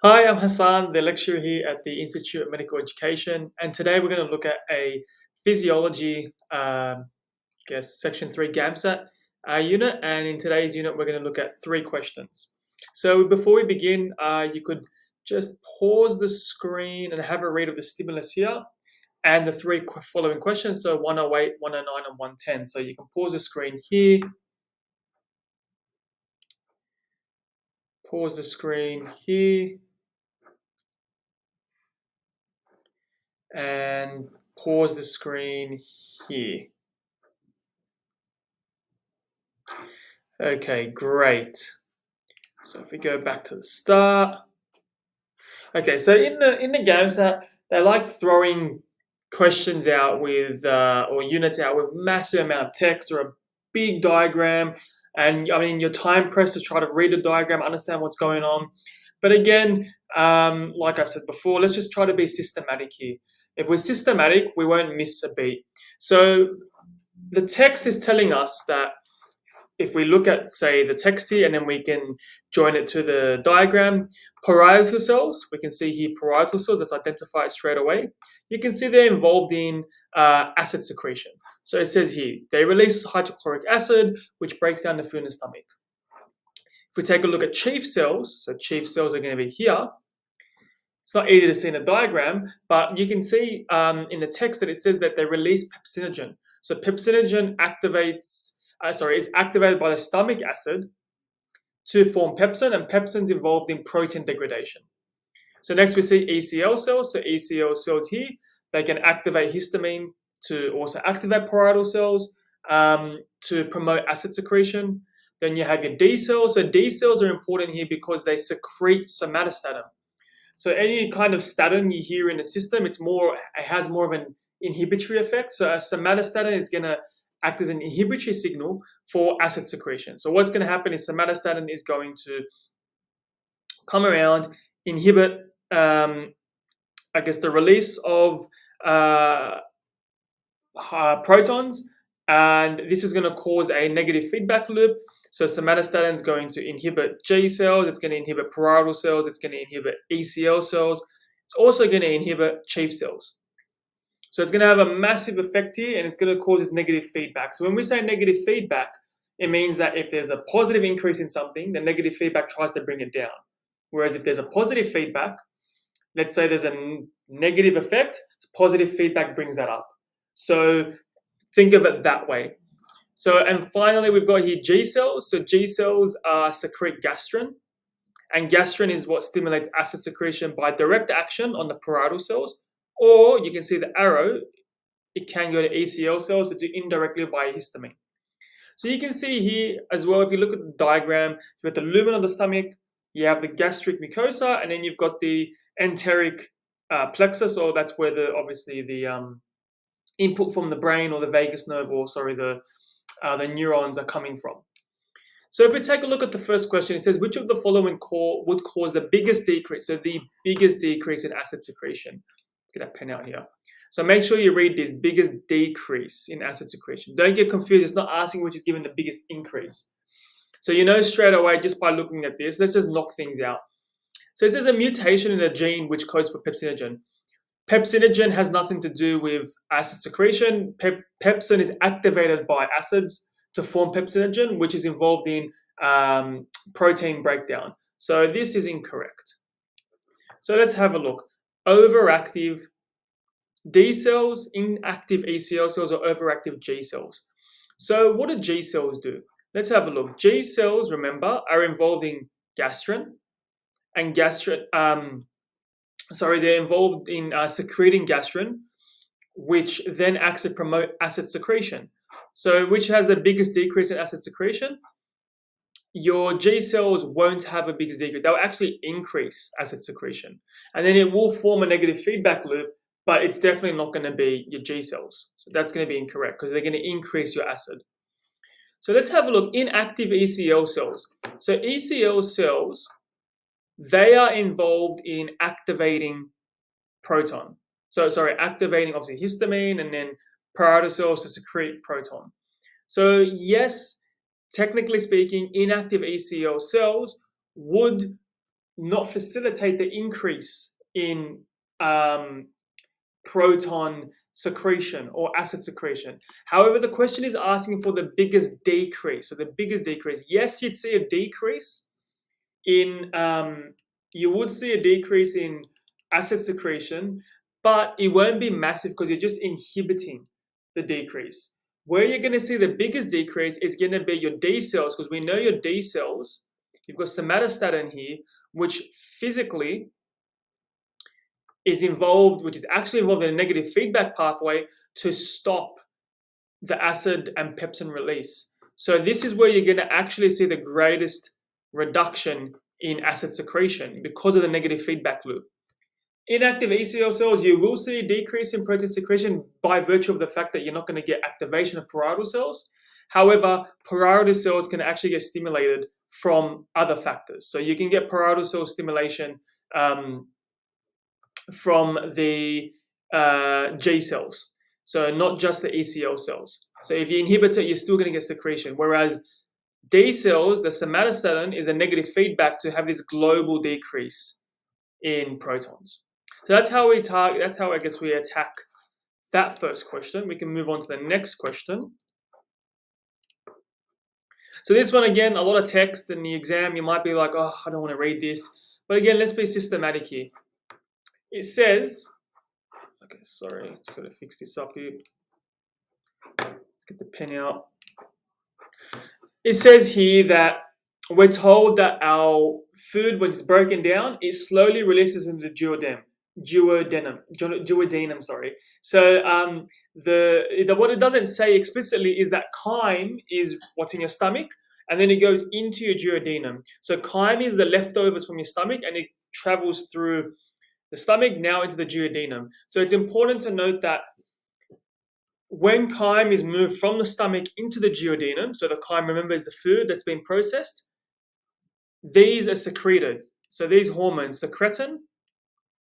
Hi, I'm Hassan, the lecturer here at the Institute of Medical Education, and today we're going to look at a physiology, section 3 GAMSAT unit. And in today's unit, we're going to look at three questions. So before we begin, you could just pause the screen and have a read of the stimulus here and the three following questions. So 108, 109, and 110. So you can pause the screen here, pause the screen here, and pause the screen here. Okay, great. So if we go back to the start. Okay, so in the GAMSAT, they like throwing questions out with or units out with massive amount of text or a big diagram, and I mean your time pressed to try to read the diagram, understand what's going on. But again, like I said before, let's just try to be systematic here. If we're systematic, we won't miss a beat. So the text is telling us that if we look at, say, the text here and then we can join it to the diagram, parietal cells, we can see here parietal cells, let's identify it straight away. You can see they're involved in acid secretion. So it says here, they release hydrochloric acid, which breaks down the food in the stomach. If we take a look at chief cells, so chief cells are going to be here. It's not easy to see in the diagram, but you can see in the text that it says that they release pepsinogen. So pepsinogen is activated by the stomach acid to form pepsin, and pepsin's involved in protein degradation. So next we see Ecl cells. So Ecl cells here, they can activate histamine to also activate parietal cells to promote acid secretion. Then you have your D cells. So D cells are important here because they secrete somatostatin. So any kind of statin you hear in the system, it has more of an inhibitory effect. So a somatostatin is going to act as an inhibitory signal for acid secretion. So what's going to happen is somatostatin is going to come around, inhibit, the release of protons, and this is going to cause a negative feedback loop. So somatostatin is going to inhibit G cells, it's going to inhibit parietal cells, it's going to inhibit Ecl cells, it's also going to inhibit chief cells. So it's going to have a massive effect here, and it's going to cause this negative feedback. So when we say negative feedback, it means that if there's a positive increase in something, the negative feedback tries to bring it down. Whereas if there's a positive feedback, let's say there's a negative effect, positive feedback brings that up. So think of it that way. So, and finally, we've got here G cells. So G cells secrete gastrin, and gastrin is what stimulates acid secretion by direct action on the parietal cells, or you can see the arrow, it can go to Ecl cells to do indirectly by histamine. So you can see here as well, if you look at the diagram, you've got the lumen of the stomach, you have the gastric mucosa, and then you've got the enteric plexus, or that's where obviously the input from the brain or the vagus nerve, or sorry, the neurons are coming from. So if we take a look at the first question, it says, which of the following would cause the biggest decrease? So the biggest decrease in acid secretion. Let's get that pen out here. So make sure you read this, biggest decrease in acid secretion. Don't get confused. It's not asking which is given the biggest increase. So you know straight away just by looking at this, let's just knock things out. So it says a mutation in a gene which codes for pepsinogen. Pepsinogen has nothing to do with acid secretion. Pepsin is activated by acids to form pepsinogen, which is involved in protein breakdown. So this is incorrect. So let's have a look. Overactive D cells, inactive Ecl cells, or overactive G cells. So what do G cells do? Let's have a look. G cells, remember, are involved in gastrin, and they're involved in secreting gastrin, which then acts to promote acid secretion. So which has the biggest decrease in acid secretion? Your G cells won't have a biggest decrease. They'll actually increase acid secretion. And then it will form a negative feedback loop, but it's definitely not going to be your G cells. So that's going to be incorrect because they're going to increase your acid. So let's have a look. Inactive Ecl cells. So Ecl cells, they are involved in activating proton. Activating obviously histamine and then parietal cells to secrete proton. So yes, technically speaking, inactive Ecl cells would not facilitate the increase in proton secretion or acid secretion. However, the question is asking for the biggest decrease. So the biggest decrease, yes, you'd see a decrease in, you would see a decrease in acid secretion, but it won't be massive because you're just inhibiting the decrease. Where you're going to see the biggest decrease is going to be your D cells, because we know your D cells, you've got somatostatin here, which physically is involved, which is actually involved in a negative feedback pathway to stop the acid and pepsin release. So this is where you're going to actually see the greatest reduction in acid secretion because of the negative feedback loop. Inactive Ecl cells, you will see a decrease in protein secretion by virtue of the fact that you're not going to get activation of parietal cells. However, parietal cells can actually get stimulated from other factors. So you can get parietal cell stimulation from the G cells. So not just the Ecl cells. So if you inhibit it, you're still going to get secretion. Whereas D cells, the somatostatin, is a negative feedback to have this global decrease in protons. So that's how we target. That's how I guess we attack that first question. We can move on to the next question. So this one again, a lot of text in the exam. You might be like, oh, I don't want to read this. But again, let's be systematic here. It says, okay, sorry, just got to fix this up here. Let's get the pen out. It says here that we're told that our food, when it's broken down, it slowly releases into the duodenum. Sorry. So what it doesn't say explicitly is that chyme is what's in your stomach, and then it goes into your duodenum. So chyme is the leftovers from your stomach, and it travels through the stomach now into the duodenum. So it's important to note that when chyme is moved from the stomach into the duodenum, so the chyme, remember, is the food that's been processed, these are secreted. So these hormones, secretin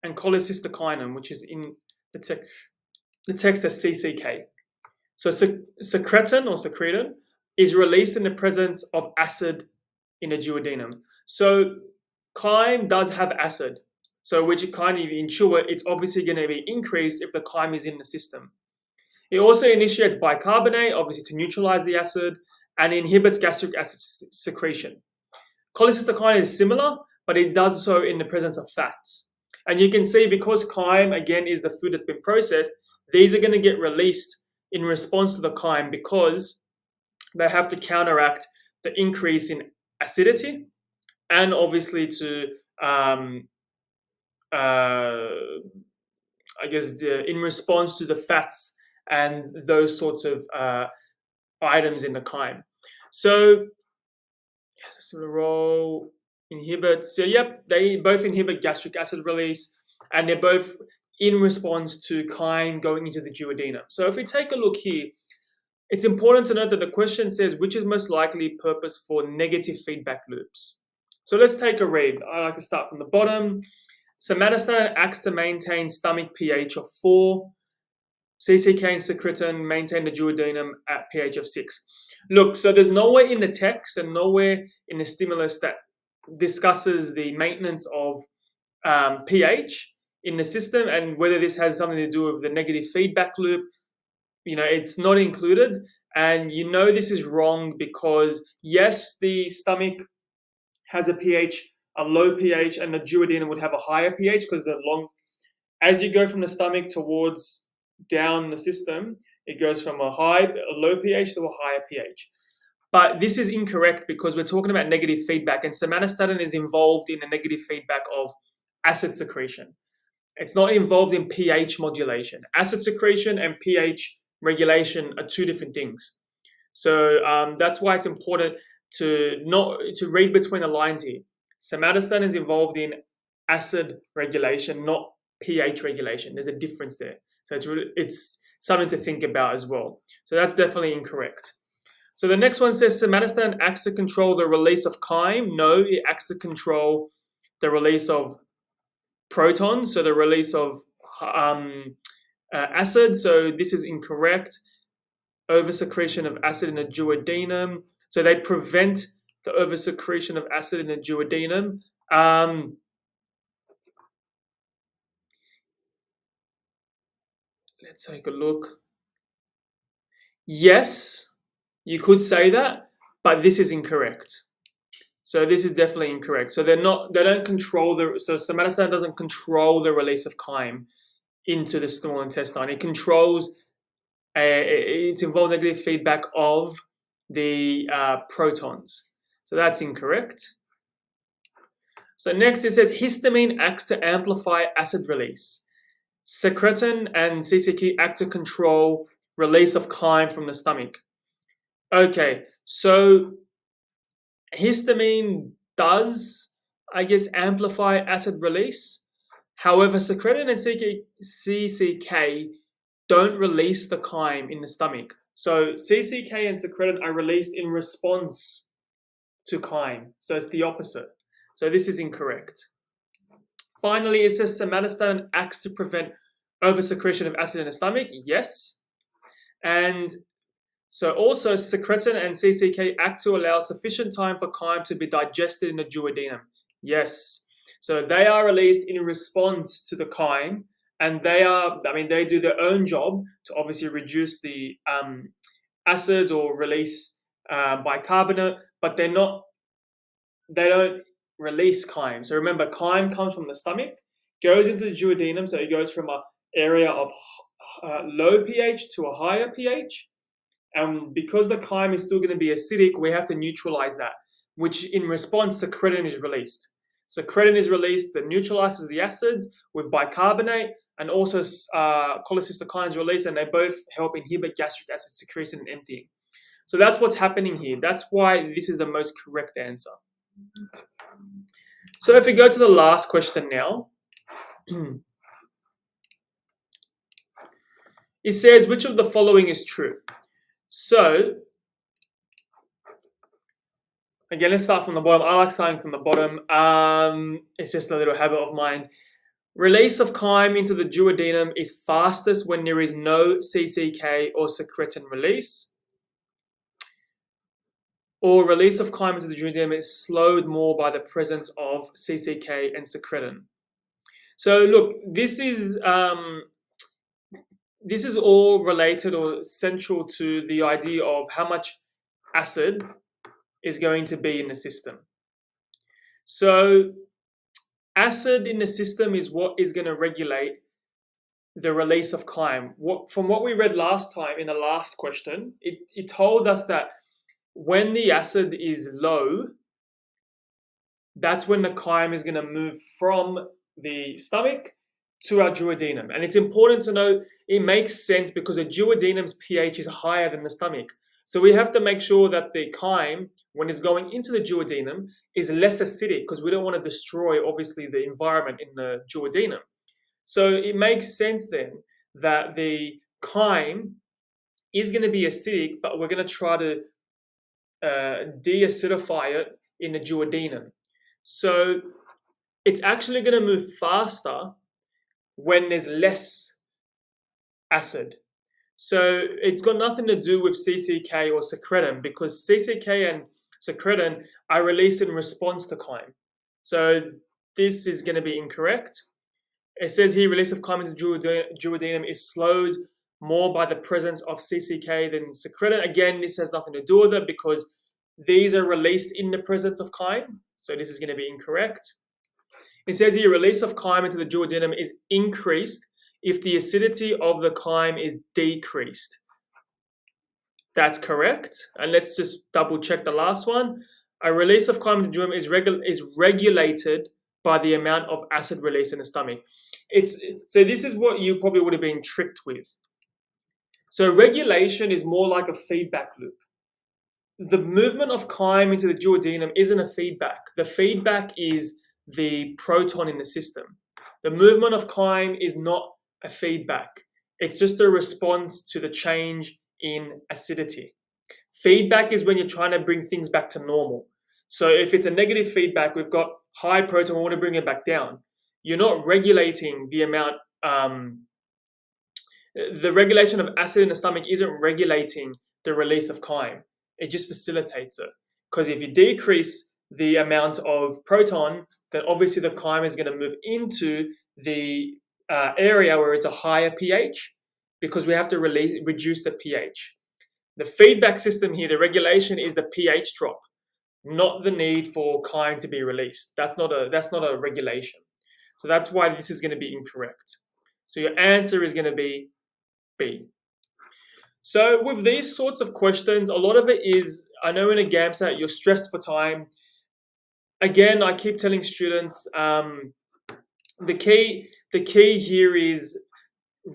and cholecystokinin, which is in the text as CCK. So secretin or secretin is released in the presence of acid in the duodenum. So chyme does have acid. So which kind of ensure it's obviously going to be increased if the chyme is in the system. It also initiates bicarbonate, obviously to neutralize the acid, and inhibits gastric acid secretion. Cholecystokinin is similar, but it does so in the presence of fats. And you can see because chyme, again, is the food that's been processed, these are going to get released in response to the chyme because they have to counteract the increase in acidity and obviously to, in response to the fats and those sorts of items in the chyme. So, yes, a similar role inhibits. So, yep, they both inhibit gastric acid release, and they're both in response to chyme going into the duodenum. So, if we take a look here, it's important to note that the question says which is most likely purpose for negative feedback loops. So, let's take a read. I like to start from the bottom. Somatostatin acts to maintain stomach pH of 4. CCK and secretin maintain the duodenum at pH of 6. Look, so there's nowhere in the text and nowhere in the stimulus that discusses the maintenance of pH in the system and whether this has something to do with the negative feedback loop. You know, it's not included. And you know this is wrong because, yes, the stomach has a pH, a low pH, and the duodenum would have a higher pH because as you go from the stomach towards down the system, it goes from a low pH to a higher pH. But this is incorrect because we're talking about negative feedback, and somatostatin is involved in the negative feedback of acid secretion. It's not involved in pH modulation. Acid secretion and pH regulation are two different things. So that's why it's important to read between the lines here. Somatostatin is involved in acid regulation, not pH regulation. There's a difference there. So it's something to think about as well. So that's definitely incorrect. So the next one says somatostatin acts to control the release of chyme. No, it acts to control the release of protons, so the release of acid. So this is incorrect. Oversecretion of acid in the duodenum. So they prevent the oversecretion of acid in the duodenum. Let's take a look. Yes, you could say that, but this is incorrect. So this is definitely incorrect. So they don't control so somatostatin doesn't control the release of chyme into the small intestine. It controls, it's involved negative feedback of the protons. So that's incorrect. So next it says histamine acts to amplify acid release. Secretin and CCK act to control release of chyme from the stomach. Okay, so histamine does, I guess, amplify acid release. However, secretin and CCK don't release the chyme in the stomach. So CCK and secretin are released in response to chyme. So it's the opposite. So this is incorrect. Finally, it says somatostatin acts to prevent oversecretion of acid in the stomach. Yes. And so also secretin and CCK act to allow sufficient time for chyme to be digested in the duodenum. Yes. So they are released in response to the chyme, and they do their own job to obviously reduce the acids or release bicarbonate, but they don't release chyme. So remember, chyme comes from the stomach, goes into the duodenum, so it goes from an area of low pH to a higher pH. And because the chyme is still going to be acidic, we have to neutralize that, which in response, secretin is released. Secretin is released that neutralizes the acids with bicarbonate, and also cholecystokinin is released, and they both help inhibit gastric acid secretion and emptying. So that's what's happening here. That's why this is the most correct answer. So if we go to the last question now, it says, which of the following is true? So again, let's start from the bottom. I like starting from the bottom. It's just a little habit of mine. Release of chyme into the duodenum is fastest when there is no CCK or secretin release. Or release of chyme into the duodenum is slowed more by the presence of CCK and secretin. So look, this is all related or central to the idea of how much acid is going to be in the system. So acid in the system is what is going to regulate the release of chyme. From what we read last time in the last question, it told us that when the acid is low, that's when the chyme is going to move from the stomach to our duodenum. And it's important to know it makes sense because the duodenum's pH is higher than the stomach. So we have to make sure that the chyme, when it's going into the duodenum, is less acidic because we don't want to destroy, obviously, the environment in the duodenum. So it makes sense then that the chyme is going to be acidic, but we're going to try to de-acidify it in the duodenum. So it's actually going to move faster when there's less acid. So it's got nothing to do with CCK or secretin because CCK and secretin are released in response to chyme. So this is going to be incorrect. It says here release of chyme into duodenum is slowed more by the presence of CCK than secretin. Again, this has nothing to do with it because these are released in the presence of chyme. So this is going to be incorrect. It says here release of chyme into the duodenum is increased if the acidity of the chyme is decreased. That's correct. And let's just double check the last one. A release of chyme into the duodenum is regulated by the amount of acid release in the stomach. So this is what you probably would have been tricked with. So regulation is more like a feedback loop. The movement of chyme into the duodenum isn't a feedback. The feedback is the proton in the system. The movement of chyme is not a feedback. It's just a response to the change in acidity. Feedback is when you're trying to bring things back to normal. So if it's a negative feedback, we've got high proton, we want to bring it back down. You're not regulating the amount, the regulation of acid in the stomach isn't regulating the release of chyme. It just facilitates it. Because if you decrease the amount of proton, then obviously the chyme is going to move into the area where it's a higher pH, because we have to reduce the pH. The feedback system here, the regulation, is the pH drop, not the need for chyme to be released. That's not a regulation. So that's why this is going to be incorrect. So your answer is going to be B. So with these sorts of questions, a lot of it is, I know in a GAMSAT you're stressed for time. Again, I keep telling students, the key here is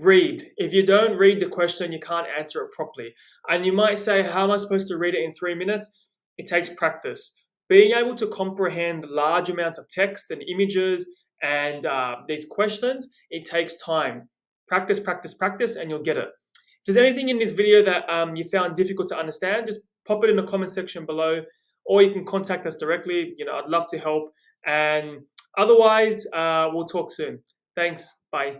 read. If you don't read the question, you can't answer it properly. And you might say, how am I supposed to read it in 3 minutes? It takes practice. Being able to comprehend large amounts of text and images and these questions, it takes time. Practice, practice, practice, and you'll get it. If there's anything in this video that you found difficult to understand, just pop it in the comment section below, or you can contact us directly. I'd love to help. And otherwise, we'll talk soon. Thanks. Bye.